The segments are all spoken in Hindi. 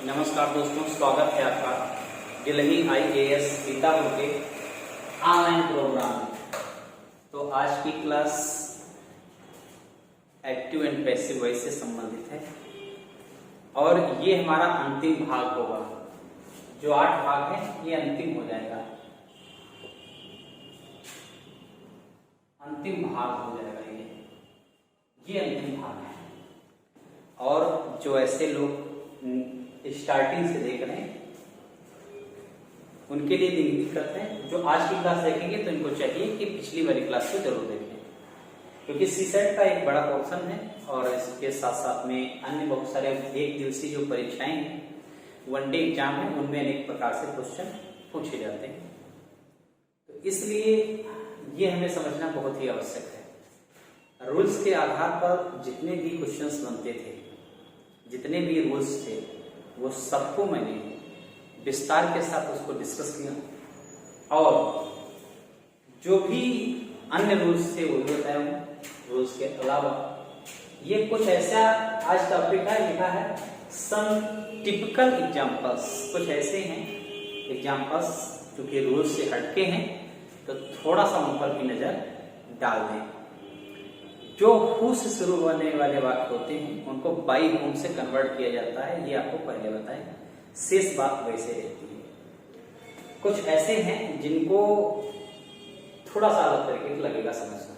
नमस्कार दोस्तों, स्वागत है आपका दिल्ली IAS सीतापुर के ऑनलाइन प्रोग्राम में। तो आज की class active and passive voice से संबंधित है और ये हमारा अंतिम भाग होगा। जो 8 भाग है ये अंतिम हो जाएगा, अंतिम भाग हो जाएगा ये अंतिम भाग है। और जो ऐसे लोग स्टार्टिंग से देख रहे हैं उनके लिए दिक्कत है। जो आज की क्लास देखेंगे तो इनको चाहिए कि पिछली वाली क्लास को जरूर देखें, क्योंकि सीसेट का एक बड़ा पोर्शन है और इसके साथ साथ में अन्य बहुत सारे एक दिवसीय जो परीक्षाएं हैं, वनडे एग्जाम है, उनमें अनेक प्रकार से क्वेश्चन पूछे जाते हैं। तो इसलिए ये हमें समझना बहुत ही आवश्यक है। रूल्स के आधार पर जितने भी क्वेश्चंस बनते थे, जितने भी रूल्स थे, वो सबको मैंने विस्तार के साथ उसको डिस्कस किया और जो भी अन्य रूल्स थे वो भी बताया हूं। रूल्स के अलावा ये कुछ ऐसा आज टॉपिक है, लिखा है सम टिपिकल एग्जांपल्स। कुछ ऐसे हैं एग्जांपल्स जो कि रूल्स से हटके हैं, तो थोड़ा सा उन पर भी नजर डाल दें। जो हु से शुरू होने वाले वाक्य होते हैं उनको बाई होम से कन्वर्ट किया जाता है, ये आपको पहले बताएं। शेष बात वैसे रहती है। कुछ ऐसे हैं जिनको थोड़ा सा अलग तरीके से लगेगा समझना,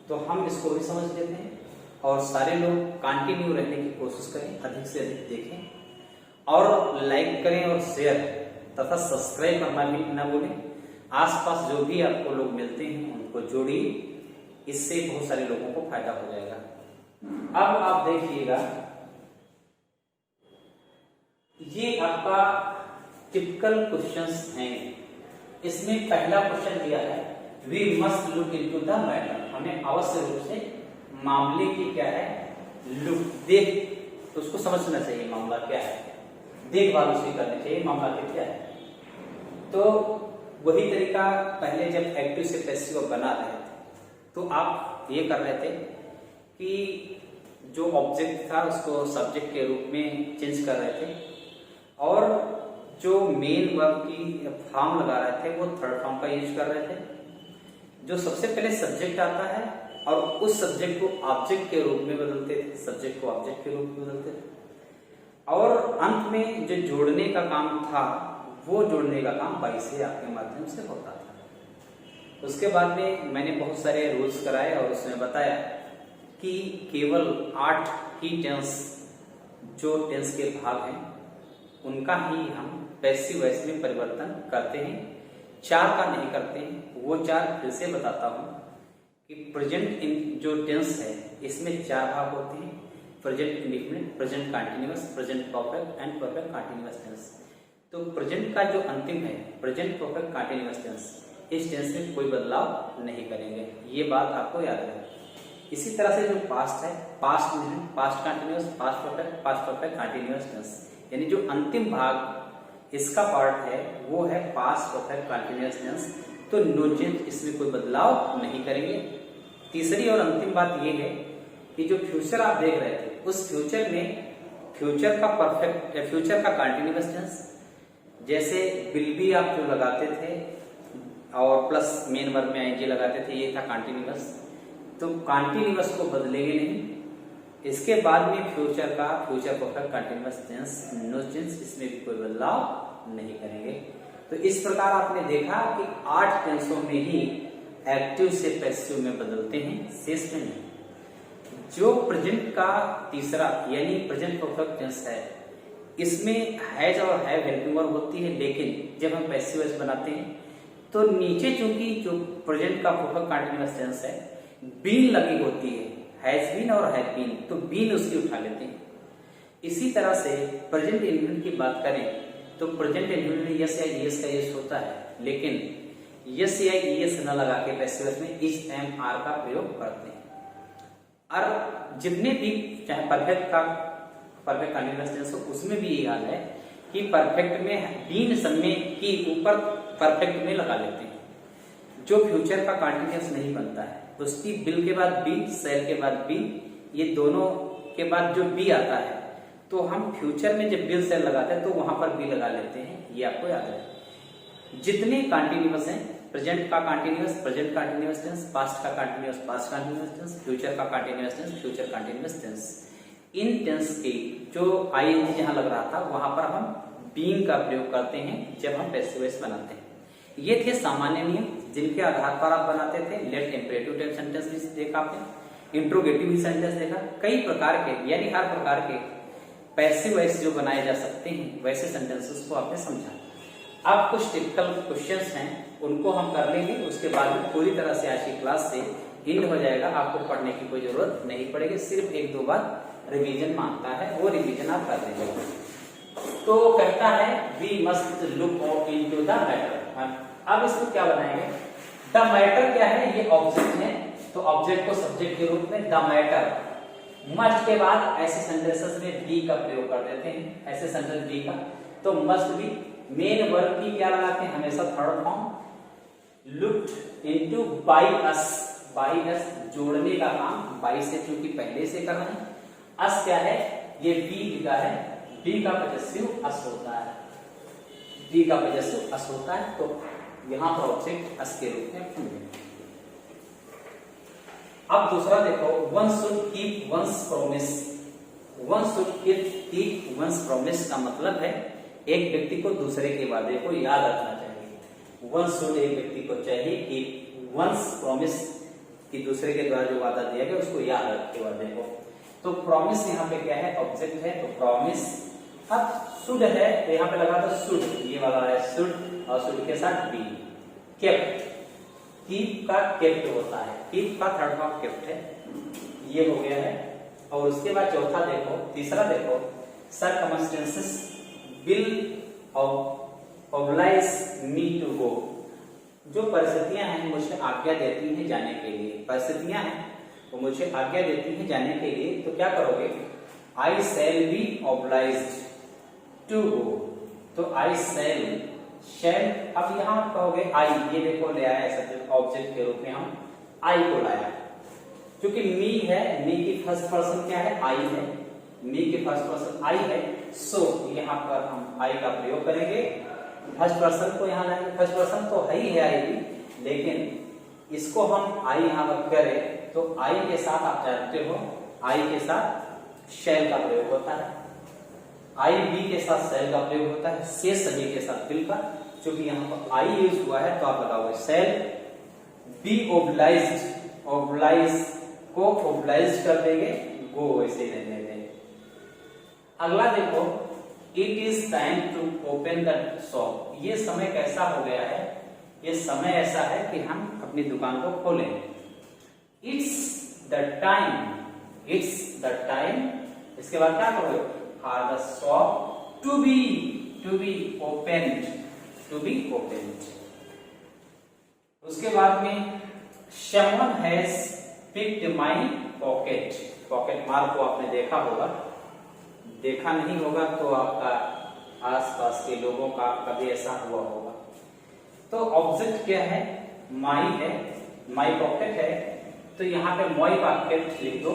तो हम इसको भी समझ लेते हैं और सारे लोग कंटिन्यू रहने की कोशिश करें, अधिक से अधिक देखें और लाइक करें और शेयर तथा सब्सक्राइब करना भी ना भूलें। आसपास जो भी आपको लोग मिलते हैं उनको जोड़िए, इससे बहुत सारे लोगों को फायदा हो जाएगा। अब आप देखिएगा, ये आपका टिपिकल क्वेश्चंस हैं। इसमें पहला क्वेश्चन दिया है, we must look into the matter. हमें अवश्य रूप से मामले की क्या है, लुक, देख, तो उसको समझना चाहिए मामला क्या है, देखभाल उसकी करनी चाहिए, मामला क्या है। तो वही तरीका पहले जब एक्टिव से पैसिव बना रहे थे तो आप ये कर रहे थे कि जो ऑब्जेक्ट था उसको सब्जेक्ट के रूप में चेंज कर रहे थे और जो मेन वर्ब की फॉर्म लगा रहे थे वो थर्ड फॉर्म का यूज कर रहे थे। जो सबसे पहले सब्जेक्ट आता है और उस सब्जेक्ट को ऑब्जेक्ट के रूप में बदलते थे, सब्जेक्ट को ऑब्जेक्ट के रूप में बदलते थे और अंत में जो जोड़ने का काम था वो जोड़ने का काम बाई से आपके माध्यम से होता था। उसके बाद में मैंने बहुत सारे रूल्स कराए और उसमें बताया कि केवल 8 ही टेंस, जो टेंस के भाग हैं उनका ही हम पैसिव वॉइस में परिवर्तन करते हैं, 4 का नहीं करते हैं। वो 4 फिर से बताता हूं कि प्रेजेंट इन जो टेंस है इसमें 4 भाग होते हैं, present indefinite, present continuous, present perfect and perfect continuous tense. तो प्रेजेंट का जो अंतिम है प्रेजेंट परफेक्ट कंटीन्यूअस टेंस, इस टेंस में कोई बदलाव नहीं करेंगे, ये बात आपको याद रहे। इसी तरह से जो पास्ट है, past indefinite, past continuous, past perfect continuous tense, यानी जो अंतिम भाग इसका पार्ट है वो है पास्ट परफेक्ट कंटीन्यूअस टेंस। तो नो चेंज, इसमें कोई बदलाव नहीं करेंगे। तीसरी और अंतिम बात ये है कि जो फ्यूचर आप देख रहे थे उस फ्यूचर में फ्यूचर का परफेक्ट, फ्यूचर का कंटीन्यूअस टेंस, जैसे विल बी आप जो लगाते थे और प्लस मेन वर्ब में आईएनजी लगाते थे, ये था कंटीन्यूअस। तो कंटीन्यूअस को बदलेंगे नहीं। इसके बाद में फ्यूचर का future perfect continuous tense, no change, इसमें भी कोई बदलाव नहीं करेंगे। तो इस प्रकार आपने देखा कि 8 टेंसों में ही एक्टिव से पैसिव में बदलते हैं, शेष में नहीं। जो प्रेजेंट का तीसरा यानी प्रेजेंट परफेक्ट टेंस है, इसमें हैज और हैव हेल्पिंग वर्ब होती है, लेकिन जब हम पैसिव वॉइस बनाते हैं तो नीचे चूंकि जो प्रेजेंट का परफेक्ट कंटीन्यूअस टेंस है बीन लगी होती है, हैज बीन और हैव बीन, तो बीन उसकी उठा लेते हैं। इसी तरह से प्रेजेंट इंडेफिनिट की बात करें तो प्रेजेंट इंडेफिनिट में यस या ईएस का यूज होता है, लेकिन यस या ईएस न लगा के पैसिव वॉइस में इज, एम, आर का प्रयोग करते हैं। और जितने भी चाहे परफेक्ट कंटीन्यूअस टेंस हो उसमें भी ये हाल है कि परफेक्ट में बीन समय की ऊपर परफेक्ट में लगा लेते हैं। जो फ्यूचर का कंटीन्यूअस नहीं बनता है उसकी बिल के बाद बी, सेल के बाद बी, ये दोनों के बाद जो बी आता है तो हम फ्यूचर में जब विल सेल लगाते हैं तो वहां पर बी लगा लेते हैं, ये आपको याद रहे। जितने कॉन्टिन्यूअस हैं, प्रेजेंट का कॉन्टिन्यूअस टेंस, पास्ट का पास्ट कॉन्टिन्यूअस टेंस, फ्यूचर का continuous tense, future continuous tense, इन टेंस के जो आईएनजी जहां लग रहा था वहां पर हम बीइंग का प्रयोग करते हैं जब हम पैसिव वॉइस बनाते हैं। ये थे सामान्य नियम जिनके आधार पर आप बनाते थे। लेट इंपेरेटिव टाइप सेंटेंस भी देखा आपने, इंट्रोगेटिव सेंटेंस देखा, कई प्रकार के यानी हर प्रकार के पैसिव वॉइस जो बनाए जा सकते हैं वैसे सेंटेंसेस को आपने समझा। अब कुछ टिपिकल क्वेश्चंस हैं उनको हम कर लेंगे, उसके बाद में पूरी तरह से आज की क्लास से एंड हो जाएगा। आपको पढ़ने की कोई जरूरत नहीं पड़ेगी, सिर्फ एक दो बार रिवीजन मांगता है, वो रिवीजन आप कर लीजिएगा। तो कहता है we must look into the matter. अब इसको क्या बनाएंगे, द मैटर क्या है, ये ऑब्जेक्ट है, तो ऑब्जेक्ट को सब्जेक्ट के रूप में द मैटर, मस्ट के बाद ऐसे सेंटेंसेस में बी का प्रयोग कर देते हैं, ऐसे सेंटेंस बी का, तो मस्ट बी मेन वर्ब की क्या लगाते हैं हमेशा third form, looked into by us, by us जोड़ने का काम बाय से चूंकि पहले से कर रहे हैं, अस क्या है ये बी लिखा है, बी का पजेसिव अस होता है, बी का पजेसिव अस होता है, तो यहां पर ऑब्जेक्ट अस के रूप में होंगे। अब दूसरा देखो, one should keep once promise, one should keep once promise का मतलब है एक व्यक्ति को दूसरे के वादे को याद रखना चाहिए। वन शुड एक व्यक्ति को चाहिए कि वंस प्रॉमिस कि दूसरे के द्वारा जो वादा दिया गया उसको याद रखे वादे को। तो प्रॉमिस यहाँ पे क्या है, ऑब्जेक्ट है, तो प्रॉमिस। अब शुड है तो यहाँ पे लगा तो शुड, ये वाला है शुड, और शुड के साथ बी। केप्ट, कीप का केप्ट होता है, कीप का थर्ड फॉर्म केप्ट है, ये हो गया है। और उसके बाद चौथा देखो, तीसरा देखो, circumstances will oblige me to go, जो परिस्थितियां हैं मुझे आज्ञा देती हैं जाने के लिए, परिस्थितियां हैं वो मुझे आज्ञा देती हैं जाने के लिए, तो क्या करोगे, I shall be obliged to go, तो आई शैल, अब यहां कहोगे आई, ये देखो ले आया सब्जेक्ट ऑब्जेक्ट के रूप में हम आई को लाया, क्योंकि मी है, मी की फर्स्ट पर्सन क्या है आई है, मी की फर्स्ट पर्सन आई है, सो यहाँ पर हम आई का प्रयोग करेंगे, फर्स्ट पर्सन को यहाँ लाएंगे, फर्स्ट पर्सन तो है ही है आई भी, लेकिन इसको हम आई यहाँ पर करें तो आई के साथ आप जानते हो आई के साथ शैल का प्रयोग होता है, आई बी के साथ शैल का प्रयोग होता है, से सभी के साथ विल का, क्योंकि यहाँ पर आई यूज हुआ है तो आप लगाओगे शैल, बी ओब्लाइज्ड, ओब्लाइज को ओब्लाइज कर देंगे, गो ऐसे रहने देंगे। अगला देखो, it is time to open the shop, ये समय कैसा हो गया है, ये समय ऐसा है कि हम अपनी दुकान को खोलें। It's the time, it's the time, इसके बाद क्या करोगे, for the shop to be opened, to be opened. उसके बाद में someone has picked my pocket, pocket मार को आपने देखा होगा, देखा नहीं होगा तो आपका आसपास के लोगों का कभी ऐसा हुआ होगा। तो ऑब्जेक्ट क्या है, माई है, माई पॉकेट है, तो यहाँ पे माई पॉकेट लिख दो,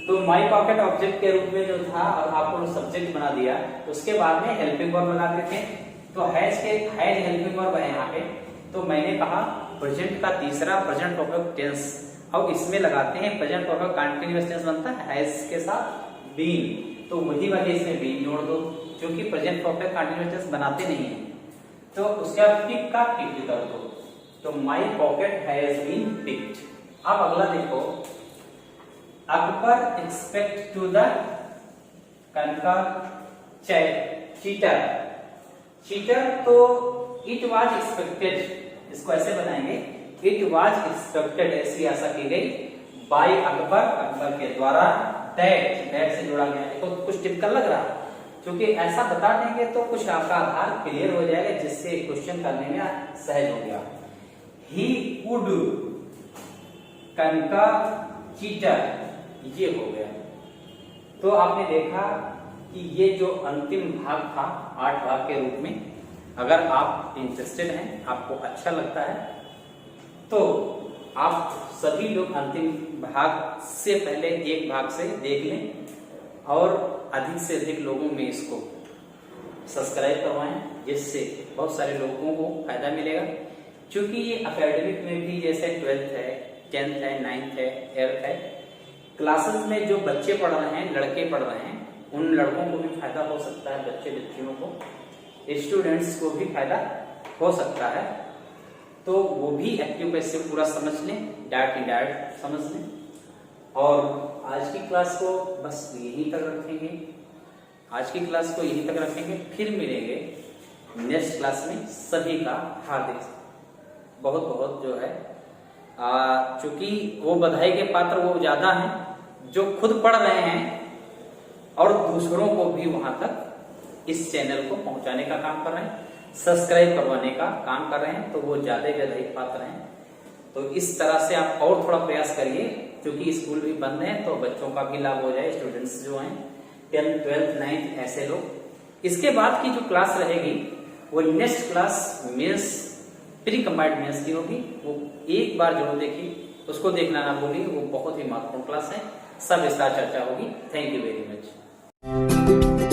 तो माई पॉकेट ऑब्जेक्ट के रूप में जो था और आपको सब्जेक्ट बना दिया, उसके बाद में हेल्पिंग वर्ब लगा देते हैं, तो हैज के हैज हेल्पिंग वर्ब है यहाँ पे, तो मैंने कहा प्रेजेंट का तीसरा प्रेजेंट परफेक्ट टेंस, और इसमें लगाते हैं प्रेजेंट परफेक्ट कंटीन्यूअस टेंस बनता है हैज के साथ बीन, तो वही वाले इसमें बीन जोड़ दो, क्योंकि प्रेजेंट परफेक्ट कंटीन्यूअस टेंस बनाते नहीं है, तो उसका पिक का पिक कर दो, तो my pocket has been picked. अब अगला देखो, Akbar expect to the cheater, cheater तो इट वाज एक्सपेक्टेड, इसको ऐसे बनाएंगे, इट वाज एक्सपेक्टेड ऐसी आशा की गई, बाय अकबर, अकबर के द्वारा, दैट से जोड़ा गया, देखो कुछ टिपिकल लग रहा है, क्योंकि ऐसा बता देंगे तो कुछ आपका आधार क्लियर हो जाएगा, जिससे क्वेश्चन करने में सहज हो गया। ही वुड कनका चीटर, ये हो गया। तो आपने देखा कि ये जो अंतिम भाग था 8 भाग के रूप में, अगर आप इंटरेस्टेड हैं, आपको अच्छा लगता है, तो आप सभी लोग अंतिम भाग से पहले एक भाग से देख लें, और अधिक से अधिक लोगों में इसको सब्सक्राइब करवाएं, जिससे बहुत सारे लोगों को फायदा मिलेगा। क्योंकि ये एकेडमिक में भी जैसे 12th है, 10th है, 9th है, 8th है, क्लासेस में जो बच्चे पढ़ रहे हैं, लड़के पढ़ रहे हैं, उन लड़कों को भी फायदा हो सकता है, बच्चे बच्चियों को, स्टूडेंट्स को भी फायदा हो सकता है। तो वो भी एक्टिव पैसिव पूरा समझ लें, डायरेक्ट इनडायरेक्ट समझ लें। और आज की क्लास को बस यहीं तक रखेंगे, आज की क्लास को यहीं तक रखेंगे, फिर मिलेंगे नेक्स्ट क्लास में। सभी का हार्दिक बहुत बहुत जो है, चूंकि वो बधाई के पात्र वो ज्यादा हैं जो खुद पढ़ रहे हैं और दूसरों को भी वहां तक इस चैनल को पहुंचाने का काम कर रहे हैं, सब्सक्राइब करवाने का काम कर रहे हैं, तो वो ज्यादा बधाई पात्र हैं। तो इस तरह से आप और थोड़ा प्रयास करिए, क्योंकि स्कूल भी बंद है तो बच्चों का भी लाभ हो जाए, स्टूडेंट्स जो हैं 10th 12th 9th ऐसे लोग। इसके बाद की जो क्लास रहेगी वो next class mains, pre combined mains की होगी। वो एक बार जरूर देखिए, उसको देखना ना भूलिए, वो बहुत ही महत्वपूर्ण क्लास है, सब विस्तार चर्चा होगी। Thank you very much.